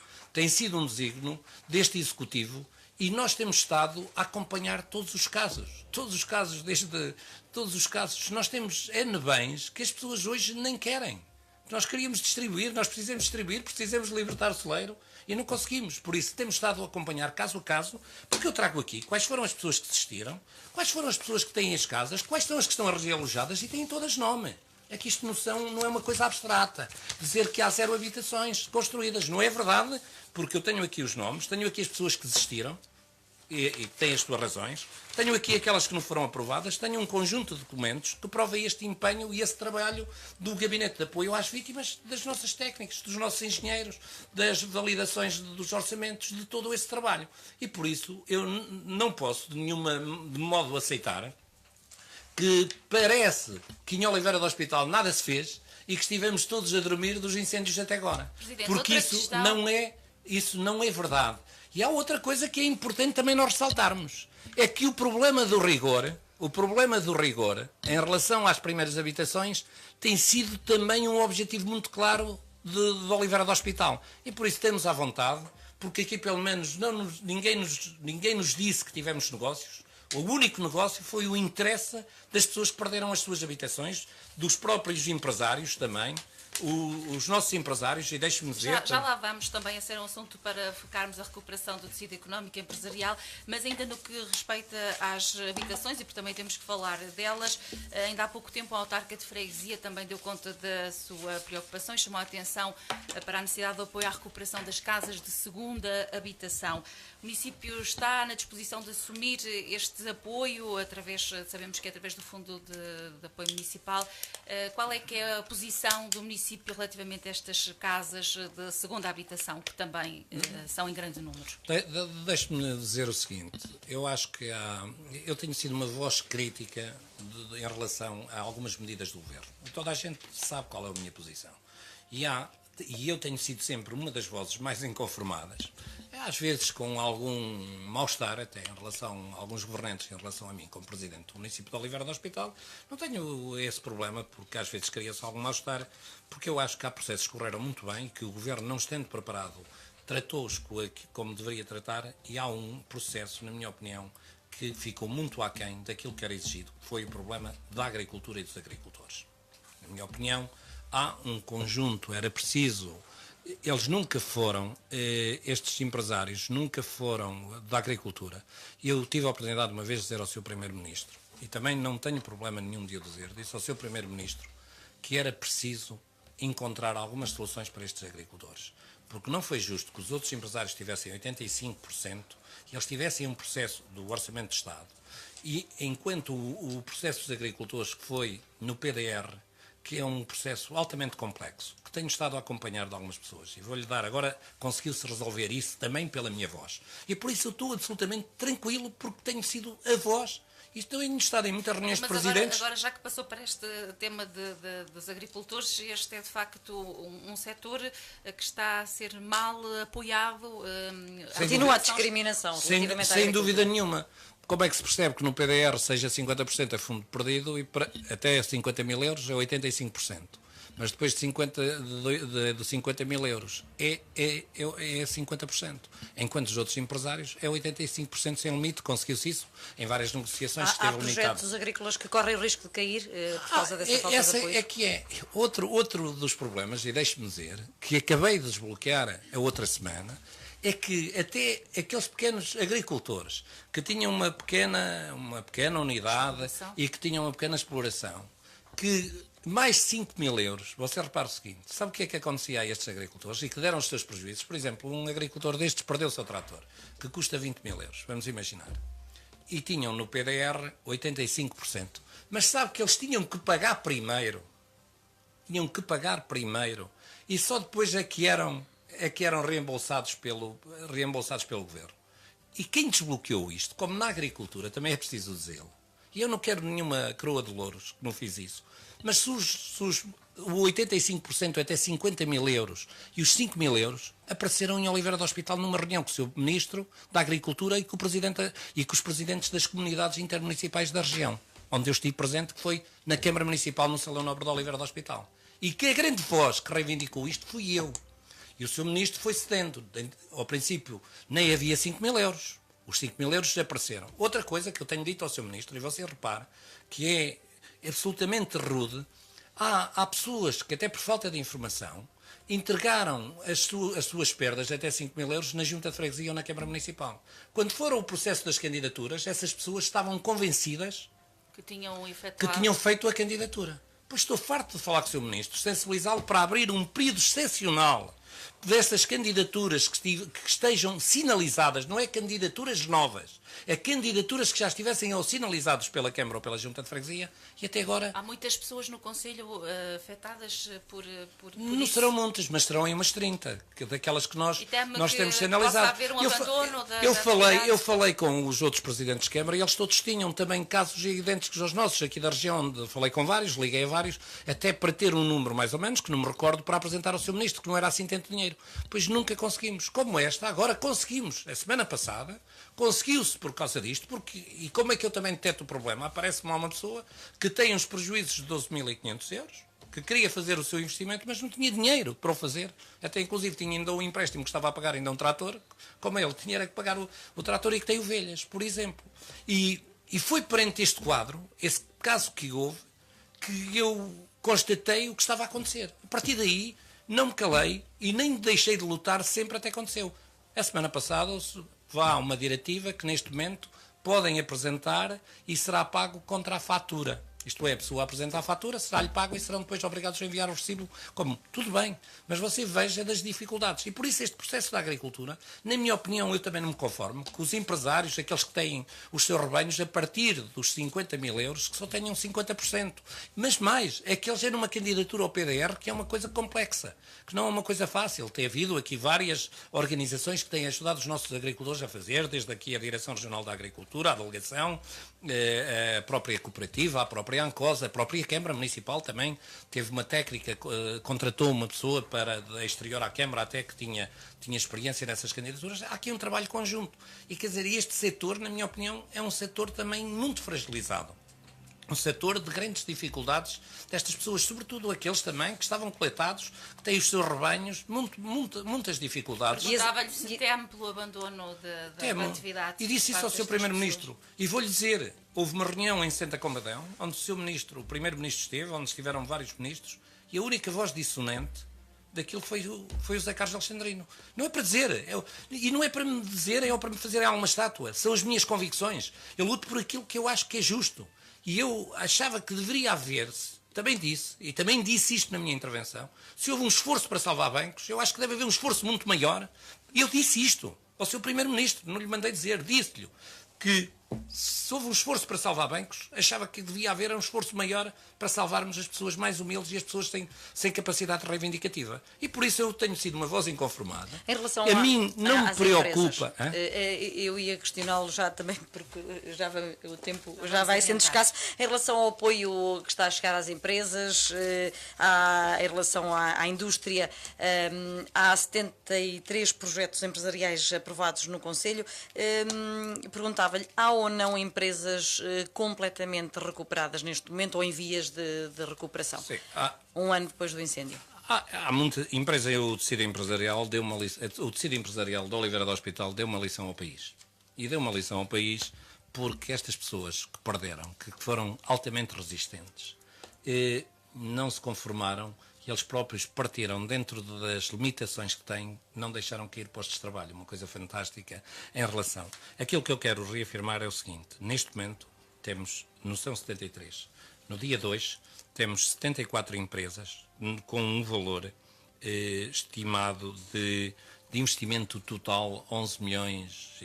deste Executivo. E nós temos estado a acompanhar todos os casos. Nós temos N bens que as pessoas hoje nem querem. Nós queríamos distribuir, nós precisamos libertar o celeiro e não conseguimos. Por isso temos estado a acompanhar caso a caso, porque eu trago aqui quais foram as pessoas que desistiram, quais foram as pessoas que têm as casas, quais são as que estão realojadas e têm todas nome. É que isto não é uma coisa abstrata. Dizer que há 0 habitações construídas. Não é verdade, porque eu tenho aqui os nomes, tenho aqui as pessoas que desistiram, e tem as suas razões, tenho aqui aquelas que não foram aprovadas, tenho um conjunto de documentos que prova este empenho e esse trabalho do Gabinete de Apoio às Vítimas, das nossas técnicas, dos nossos engenheiros, das validações dos orçamentos, de todo esse trabalho. E por isso eu não posso de modo aceitar que parece que em Oliveira do Hospital nada se fez e que estivemos todos a dormir dos incêndios até agora. Presidente, porque isso não é verdade. E há outra coisa que é importante também nós ressaltarmos. É que o problema do rigor em relação às primeiras habitações tem sido também um objetivo muito claro de Oliveira do Hospital. E por isso temos à vontade, porque aqui pelo menos ninguém nos disse que tivemos negócios. O único negócio foi o interesse das pessoas que perderam as suas habitações, dos próprios empresários também. Os nossos empresários, e deixe-me dizer... Já lá vamos também a ser um assunto para focarmos a recuperação do tecido económico e empresarial, mas ainda no que respeita às habitações, e porque também temos que falar delas, ainda há pouco tempo a autarca de Freguesia também deu conta da sua preocupação e chamou a atenção para a necessidade de apoio à recuperação das casas de segunda habitação. O município está na disposição de assumir este apoio, sabemos que é através do Fundo de Apoio Municipal. Qual é que é a posição do município relativamente a estas casas de segunda habitação, que também são em grande número? Deixe-me dizer o seguinte, eu acho que eu tenho sido uma voz crítica em relação a algumas medidas do Governo. Toda a gente sabe qual é a minha posição. E eu tenho sido sempre uma das vozes mais inconformadas, às vezes com algum mal-estar até em relação a alguns governantes, em relação a mim como Presidente do município de Oliveira do Hospital. Não tenho esse problema, porque às vezes cria-se algum mal-estar, porque eu acho que há processos que correram muito bem, que o Governo, não estando preparado, tratou-os como deveria tratar, e há um processo, na minha opinião, que ficou muito aquém daquilo que era exigido, que foi o problema da agricultura e dos agricultores. Na minha opinião, há um conjunto, era preciso... Eles nunca foram, estes empresários, nunca foram da agricultura. E eu tive a oportunidade uma vez de dizer ao seu Primeiro-Ministro, e também não tenho problema nenhum de o dizer, disse ao seu Primeiro-Ministro que era preciso encontrar algumas soluções para estes agricultores. Porque não foi justo que os outros empresários tivessem 85% e eles tivessem um processo do Orçamento de Estado. E enquanto o processo dos agricultores que foi no PDR, que é um processo altamente complexo, que tenho estado a acompanhar de algumas pessoas, e vou-lhe dar agora, conseguiu-se resolver isso também pela minha voz. E por isso eu estou absolutamente tranquilo, porque tenho sido a voz, e estou em estado em muitas reuniões de presidentes. Agora, já que passou para este tema dos agricultores, este é de facto um setor que está a ser mal apoiado. Continua a discriminação. Sem dúvida nenhuma. Como é que se percebe que no PDR seja 50% é fundo perdido e até 50 mil euros é 85%? Mas depois de 50 mil euros é 50%. Enquanto os outros empresários é 85% sem limite. Conseguiu-se isso em várias negociações. Há projetos agrícolas que correm o risco de cair por causa dessa falta de apoio? É que é outro dos problemas, e deixe-me dizer, que acabei de desbloquear a outra semana, é que até aqueles pequenos agricultores que tinham uma pequena unidade e que tinham uma pequena exploração, que mais 5 mil euros, você repara o seguinte, sabe o que é que acontecia a estes agricultores e que deram os seus prejuízos? Por exemplo, um agricultor destes perdeu o seu trator, que custa 20 mil euros, vamos imaginar, e tinham no PDR 85%, mas sabe que eles tinham que pagar primeiro, e só depois é que eram reembolsados pelo Governo. E quem desbloqueou isto, como na agricultura, também é preciso dizê-lo, e eu não quero nenhuma coroa de louros que não fiz isso, mas se o 85% até 50 mil euros e os 5 mil euros apareceram em Oliveira do Hospital numa reunião com o seu Ministro da Agricultura e com os presidentes das comunidades intermunicipais da região, onde eu estive presente, que foi na Câmara Municipal, no Salão Nobre de Oliveira do Hospital. E que a grande voz que reivindicou isto fui eu. E o seu Ministro foi cedendo. Ao princípio nem havia 5 mil euros. Os 5 mil euros desapareceram. Outra coisa que eu tenho dito ao seu Ministro, e você repara, que é absolutamente rude, há pessoas que até por falta de informação entregaram as suas perdas até 5 mil euros na Junta de Freguesia ou na Câmara Municipal. Quando foram o processo das candidaturas, essas pessoas estavam convencidas que tinham feito a candidatura. Pois estou farto de falar com o seu Ministro, sensibilizá-lo para abrir um período excepcional dessas candidaturas que estejam sinalizadas, não é candidaturas novas, é candidaturas que já estivessem ou sinalizadas pela Câmara ou pela Junta de Freguesia, e até agora... Há muitas pessoas no Conselho afetadas por não isso. serão muitas, mas serão aí umas 30, daquelas que nós temos que sinalizado. Possa haver um abandono Eu falei com os outros presidentes de Câmara e eles todos tinham também casos idênticos aos nossos aqui da região. Falei com vários, liguei a vários, até para ter um número mais ou menos, que não me recordo, para apresentar ao Sr. Ministro, que não era assim tanto dinheiro. Pois nunca conseguimos. Como esta, agora conseguimos. A semana passada conseguiu-se por causa disto, e como é que eu também deteto o problema? Aparece-me lá uma pessoa que tem uns prejuízos de 12.500 euros, que queria fazer o seu investimento, mas não tinha dinheiro para o fazer. Até inclusive tinha ainda um empréstimo que estava a pagar ainda um trator, como ele tinha era que pagar o trator e que tem ovelhas, por exemplo. E foi perante este quadro, esse caso que houve, que eu constatei o que estava a acontecer. A partir daí, não me calei e nem deixei de lutar sempre até aconteceu. A semana passada há uma diretiva que neste momento podem apresentar e será pago contra a fatura. Isto é, a pessoa apresenta a fatura, será-lhe pago e serão depois obrigados a enviar o recibo. Como? Tudo bem, mas você veja das dificuldades. E por isso este processo da agricultura, na minha opinião, eu também não me conformo, que os empresários, aqueles que têm os seus rebanhos a partir dos 50.000 euros, que só tenham 50%. Mas mais, é que eles é numa candidatura ao PDR, que é uma coisa complexa, que não é uma coisa fácil. Tem havido aqui várias organizações que têm ajudado os nossos agricultores a fazer, desde aqui a Direção Regional da Agricultura, a Delegação, a própria cooperativa, a própria ANCOS, a própria Câmara Municipal também teve uma técnica, contratou uma pessoa para exterior à Câmara até que tinha experiência nessas candidaturas. Há aqui um trabalho conjunto. E quer dizer, este setor, na minha opinião, é um setor também muito fragilizado. Um setor de grandes dificuldades destas pessoas, sobretudo aqueles também que estavam coletados, que têm os seus rebanhos, muitas dificuldades. Perguntava-lhe se teme pelo abandono da atividade. E disse isso ao Sr. Primeiro-Ministro. E vou-lhe dizer, houve uma reunião em Santa Combadão, onde o Primeiro-Ministro esteve, onde estiveram vários ministros, e a única voz dissonante daquilo foi o José Carlos Alexandrino. Não é para dizer, e não é para me dizer, é para me fazer alguma estátua. São as minhas convicções. Eu luto por aquilo que eu acho que é justo. E eu achava que deveria haver, também disse isto na minha intervenção, se houve um esforço para salvar bancos, eu acho que deve haver um esforço muito maior. E eu disse isto ao Sr. Primeiro-Ministro, não lhe mandei dizer, disse-lhe que se houve um esforço para salvar bancos, achava que devia haver um esforço maior para salvarmos as pessoas mais humildes e as pessoas sem capacidade reivindicativa. E por isso eu tenho sido uma voz inconformada. Em relação a mim não me preocupa. Eu ia questioná-lo já também, porque o tempo já vai sendo escasso. Em relação ao apoio que está a chegar às empresas, em relação à indústria, há 73 projetos empresariais aprovados no Conselho. Perguntava-lhe, há ou não empresas completamente recuperadas neste momento ou em vias de recuperação? Sim, um ano depois do incêndio. Há muita empresa. O tecido empresarial da Oliveira do Hospital deu uma lição ao país. E deu uma lição ao país porque estas pessoas que perderam, que foram altamente resistentes, não se conformaram. Eles próprios partiram dentro das limitações que têm, não deixaram cair postos de trabalho, uma coisa fantástica em relação. Aquilo que eu quero reafirmar é o seguinte: neste momento temos, são 73, no dia 2 temos 74 empresas com um valor estimado de investimento total 11 milhões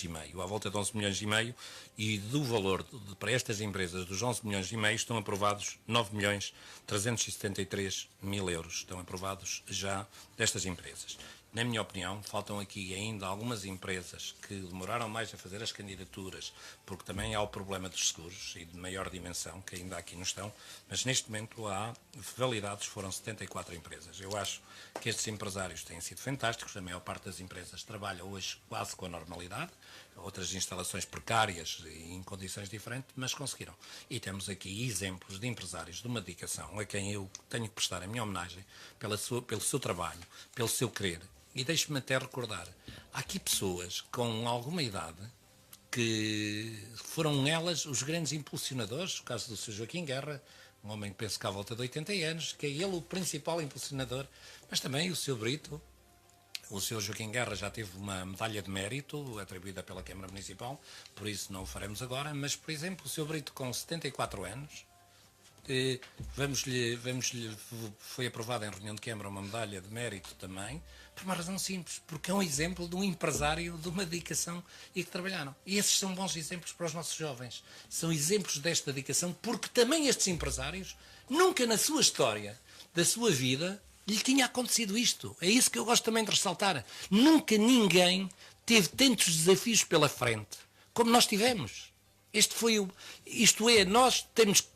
e meio, à volta de 11 milhões e meio, e do valor para estas empresas dos 11 milhões e meio estão aprovados 9 milhões 373 mil euros, estão aprovados já destas empresas. Na minha opinião, faltam aqui ainda algumas empresas que demoraram mais a fazer as candidaturas, porque também há o problema dos seguros e de maior dimensão, que ainda aqui não estão, mas neste momento há validados, foram 74 empresas. Eu acho que estes empresários têm sido fantásticos, a maior parte das empresas trabalha hoje quase com a normalidade, outras instalações precárias e em condições diferentes, mas conseguiram. E temos aqui exemplos de empresários de uma dedicação a quem eu tenho que prestar a minha homenagem pelo seu trabalho, pelo seu querer. E deixe-me até recordar, há aqui pessoas com alguma idade que foram elas os grandes impulsionadores, o caso do Sr. Joaquim Guerra, um homem que penso que há volta de 80 anos, que é ele o principal impulsionador, mas também o Sr. Brito. O Sr. Joaquim Guerra já teve uma medalha de mérito atribuída pela Câmara Municipal, por isso não o faremos agora, mas, por exemplo, o Sr. Brito com 74 anos, Foi aprovada em reunião de Câmara uma medalha de mérito também, por uma razão simples, porque é um exemplo de um empresário, de uma dedicação e que trabalharam. E esses são bons exemplos para os nossos jovens. São exemplos desta dedicação, porque também estes empresários, nunca na sua história, da sua vida, lhe tinha acontecido isto. É isso que eu gosto também de ressaltar. Nunca ninguém teve tantos desafios pela frente como nós tivemos. Isto é, nós temos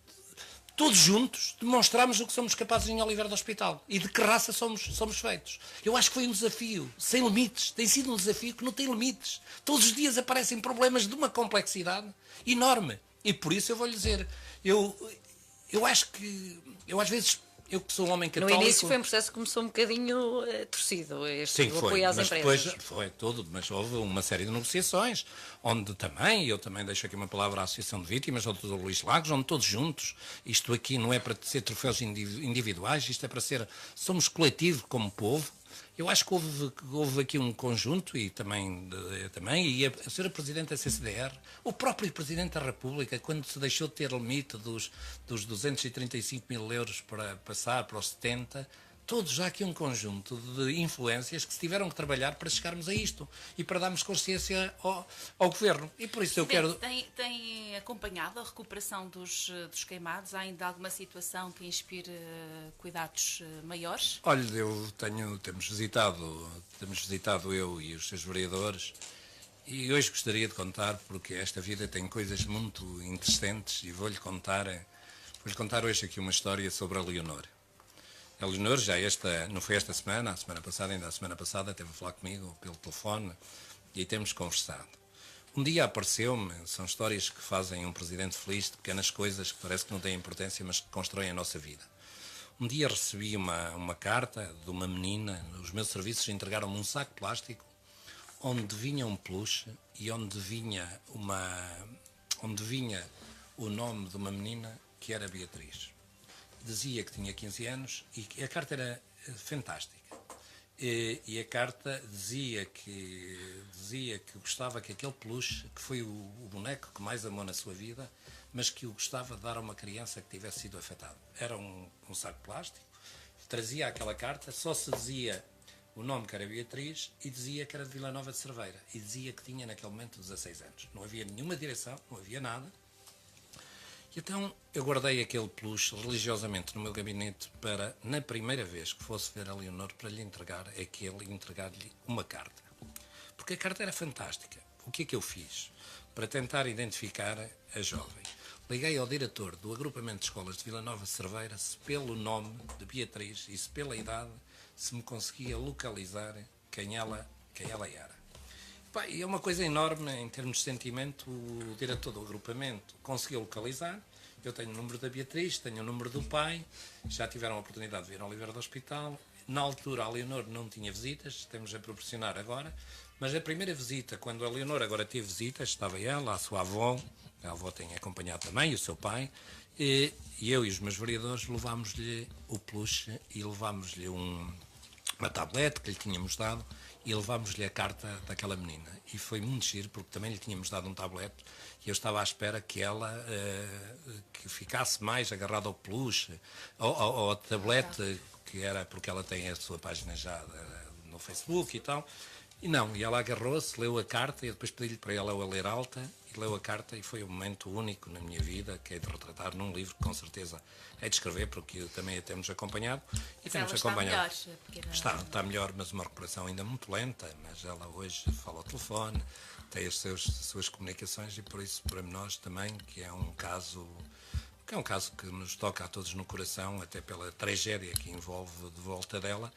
todos juntos demonstramos o que somos capazes em Oliveira do Hospital e de que raça somos feitos. Eu acho que foi um desafio sem limites. Tem sido um desafio que não tem limites. Todos os dias aparecem problemas de uma complexidade enorme. E por isso eu vou lhe dizer, eu acho que, eu às vezes, eu que sou um homem católico... No início foi um processo que começou um bocadinho torcido, Sim, o apoio às mas empresas. Depois foi tudo, mas houve uma série de negociações, onde eu também deixo aqui uma palavra à Associação de Vítimas, ao Dr. Luís Lagos, onde todos juntos, isto aqui não é para ser troféus individuais, isto é para ser, somos coletivo como povo. Eu acho que houve aqui um conjunto, e também e a Sra. Presidente da CCDR, o próprio Presidente da República, quando se deixou de ter limite dos 235 mil euros para passar para os 70, todos já aqui um conjunto de influências que se tiveram que trabalhar para chegarmos a isto e para darmos consciência ao Governo. E por isso eu quero... Tem acompanhado a recuperação dos queimados? Há ainda alguma situação que inspire cuidados maiores? Olha, temos visitado eu e os seus vereadores, e hoje gostaria de contar, porque esta vida tem coisas muito interessantes, e vou-lhe contar hoje aqui uma história sobre a Leonor. A Leonor, não foi esta semana, a semana passada, esteve a falar comigo pelo telefone e temos conversado. Um dia apareceu-me, são histórias que fazem um presidente feliz, de pequenas coisas que parece que não têm importância, mas que constroem a nossa vida. Um dia recebi uma carta de uma menina, os meus serviços entregaram-me um saco plástico, onde vinha um peluche e onde vinha o nome de uma menina que era Beatriz. Dizia que tinha 15 anos e a carta era fantástica. E a carta dizia que gostava que aquele peluche, que foi o boneco que mais amou na sua vida, mas que o gostava de dar a uma criança que tivesse sido afetada. Era um saco plástico, trazia aquela carta, só se dizia o nome que era Beatriz e dizia que era de Vila Nova de Cerveira. E dizia que tinha naquele momento 16 anos. Não havia nenhuma direção, não havia nada. Então eu guardei aquele peluche religiosamente no meu gabinete para, na primeira vez que fosse ver a Leonor, para lhe entregar-lhe uma carta. Porque a carta era fantástica. O que é que eu fiz? Para tentar identificar a jovem, liguei ao diretor do agrupamento de escolas de Vila Nova de Cerveira se pelo nome de Beatriz e se pela idade se me conseguia localizar quem ela era. E é uma coisa enorme em termos de sentimento. O diretor do agrupamento conseguiu localizar. Eu tenho o número da Beatriz, tenho o número do pai, já tiveram a oportunidade de vir ao Oliveira do Hospital. Na altura a Leonor não tinha visitas, estamos a proporcionar agora, mas a primeira visita, quando a Leonor agora teve visitas, estava ela, a sua avó, a avó tem acompanhado também, o seu pai, e eu e os meus vereadores levámos-lhe o peluche e levámos-lhe uma tablete que lhe tínhamos dado e levámos-lhe a carta daquela menina. E foi muito giro, porque também lhe tínhamos dado um tablete e eu estava à espera que ela que ficasse mais agarrada ao peluche, ao tablete, que era porque ela tem a sua página já no Facebook e tal. E não, e ela agarrou-se, leu a carta e depois pedi-lhe para ela a ler alta e leu a carta e foi um momento único na minha vida que é de retratar num livro que com certeza é de escrever, porque também a temos acompanhado. E temos acompanhado. Está melhor, mas uma recuperação ainda muito lenta, mas ela hoje fala ao telefone, tem as suas comunicações e por isso para nós também, que é um caso que nos toca a todos no coração, até pela tragédia que envolve de volta dela.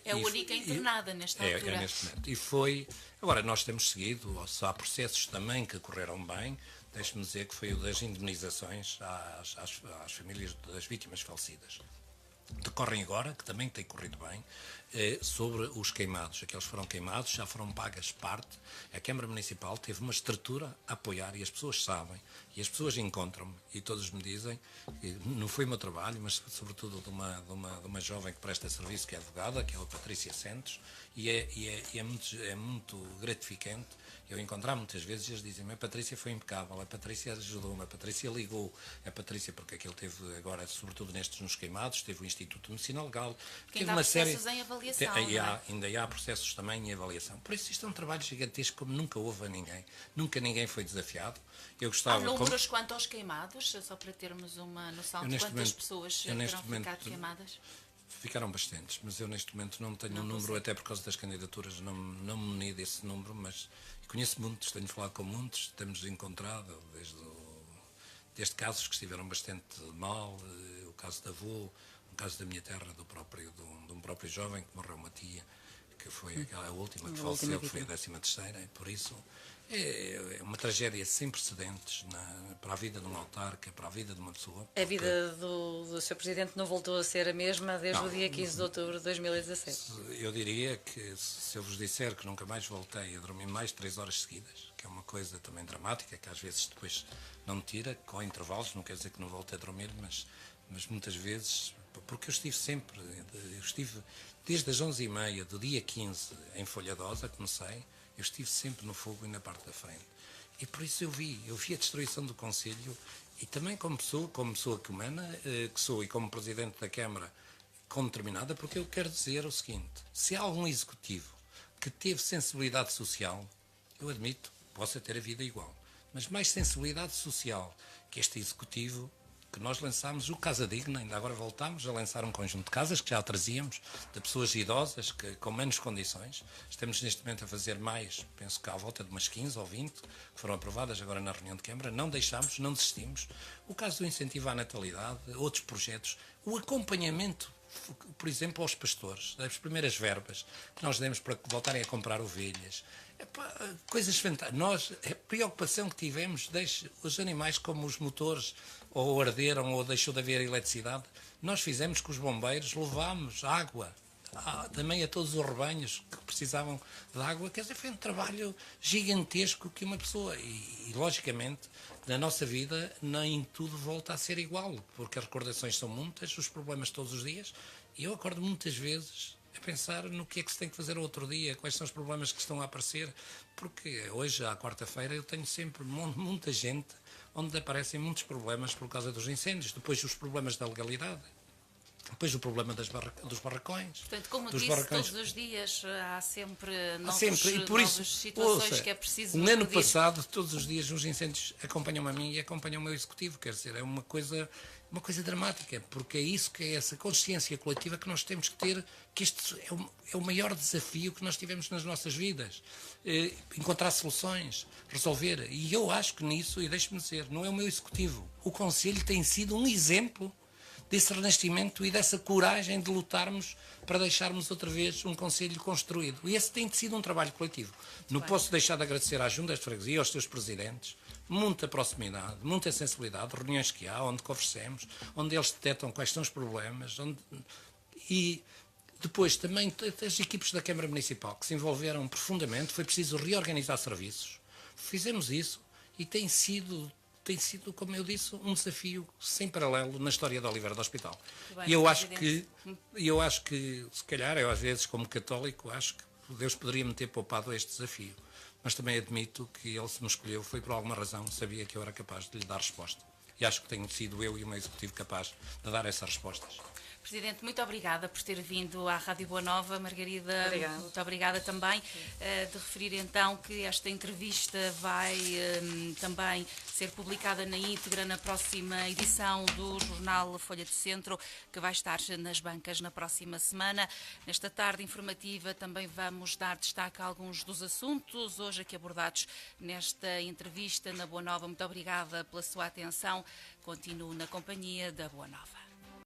É a única internada nesta altura. É neste momento. E foi... Agora, nós temos seguido, há processos também que correram bem. Deixe-me dizer que foi o das indemnizações às famílias das vítimas falecidas. decorrem agora, que também tem corrido bem, sobre os queimados. Aqueles que foram queimados já foram pagas parte. A Câmara Municipal teve uma estrutura a apoiar e as pessoas sabem, e as pessoas encontram-me e todos me dizem, não foi o meu trabalho, mas sobretudo de uma jovem que presta serviço, que é advogada, que é a Patrícia Santos, e é muito gratificante eu encontrar muitas vezes e eles dizem: a Patrícia foi impecável, a Patrícia ajudou-me, a Patrícia ligou, a Patrícia, porque aquilo teve agora, sobretudo nos queimados, teve o Instituto de Medicina Legal, teve uma série. Em avaliação, Ainda há processos também em avaliação. Por isso isto é um trabalho gigantesco como nunca houve a ninguém. Nunca ninguém foi desafiado. Eu gostava, há números quanto aos queimados, só para termos uma noção de quantas pessoas terão ficado queimadas? Ficaram bastantes, mas eu neste momento não tenho um número, até por causa das candidaturas, não me muni desse número, mas conheço muitos, tenho falado com muitos, temos encontrado desde casos que estiveram bastante mal, o caso da avó, o caso da minha terra, de um próprio jovem que morreu, uma tia, que foi a última que faleceu, que foi a 13ª, e por isso é uma tragédia sem precedentes para a vida de um autarca, para a vida de uma pessoa. A vida do Sr. Presidente não voltou a ser a mesma desde o dia 15 de outubro de 2017? Eu diria que, se eu vos disser que nunca mais voltei a dormir mais de 3 horas seguidas, que é uma coisa também dramática, que às vezes depois não me tira, com intervalos, não quer dizer que não volte a dormir, mas muitas vezes, porque eu estive desde as 11h30 do dia 15 em Folhadosa, comecei, eu estive sempre no fogo e na parte da frente. E por isso eu vi a destruição do Conselho, e também como pessoa que humana, que sou, e como Presidente da Câmara, com determinada, porque eu quero dizer o seguinte: se há algum executivo que teve sensibilidade social, eu admito, possa ter a vida igual, mas mais sensibilidade social que este executivo, que nós lançámos o Casa Digna, ainda agora voltámos a lançar um conjunto de casas que já trazíamos, de pessoas idosas com menos condições. Estamos neste momento a fazer mais, penso que à volta de umas 15 ou 20, que foram aprovadas agora na reunião de Câmara. Não deixámos, não desistimos. O caso do incentivo à natalidade, outros projetos, o acompanhamento, por exemplo, aos pastores, das primeiras verbas que nós demos para voltarem a comprar ovelhas. Coisas fantásticas. A preocupação que tivemos, deixe os animais como os motores ou arderam ou deixou de haver eletricidade. Nós fizemos com os bombeiros, levámos água também a todos os rebanhos que precisavam de água. Quer dizer, foi um trabalho gigantesco que uma pessoa, e logicamente na nossa vida nem tudo volta a ser igual, porque as recordações são muitas, os problemas todos os dias, e eu acordo muitas vezes a pensar no que é que se tem que fazer outro dia, quais são os problemas que estão a aparecer, porque hoje, à quarta-feira, eu tenho sempre muita gente onde aparecem muitos problemas por causa dos incêndios, depois os problemas da legalidade, depois o problema dos barracões. Portanto, como disse, todos os dias há sempre novas situações ouça, que é preciso no ano passado, todos os dias os incêndios acompanham a mim e acompanham o meu executivo, quer dizer, é uma coisa dramática, porque é isso, que é essa consciência coletiva que nós temos que ter, que este é o maior desafio que nós tivemos nas nossas vidas. Encontrar soluções, resolver. E eu acho que nisso, e deixe-me dizer, não é o meu executivo. O Conselho tem sido um exemplo desse renascimento e dessa coragem de lutarmos para deixarmos outra vez um Conselho construído. E esse tem sido um trabalho coletivo. Não posso deixar de agradecer às juntas de freguesia, aos seus presidentes, muita proximidade, muita sensibilidade, reuniões que há, onde conversamos, onde eles detectam quais são os problemas, e depois também as equipes da Câmara Municipal que se envolveram profundamente. Foi preciso reorganizar serviços. Fizemos isso e tem sido, como eu disse, um desafio sem paralelo na história de Oliveira do Hospital. Bem, e eu acho que, se calhar, eu às vezes, como católico, acho que Deus poderia me ter poupado este desafio. Mas também admito que ele, se me escolheu, foi por alguma razão, sabia que eu era capaz de lhe dar resposta. E acho que tenho sido eu e o meu executivo capaz de dar essas respostas. Presidente, muito obrigada por ter vindo à Rádio Boa Nova. Margarida, obrigada. Muito obrigada também. De referir então que esta entrevista vai também ser publicada na íntegra na próxima edição do jornal Folha do Centro, que vai estar nas bancas na próxima semana. Nesta tarde informativa também vamos dar destaque a alguns dos assuntos hoje aqui abordados nesta entrevista na Boa Nova. Muito obrigada pela sua atenção. Continuo na companhia da Boa Nova.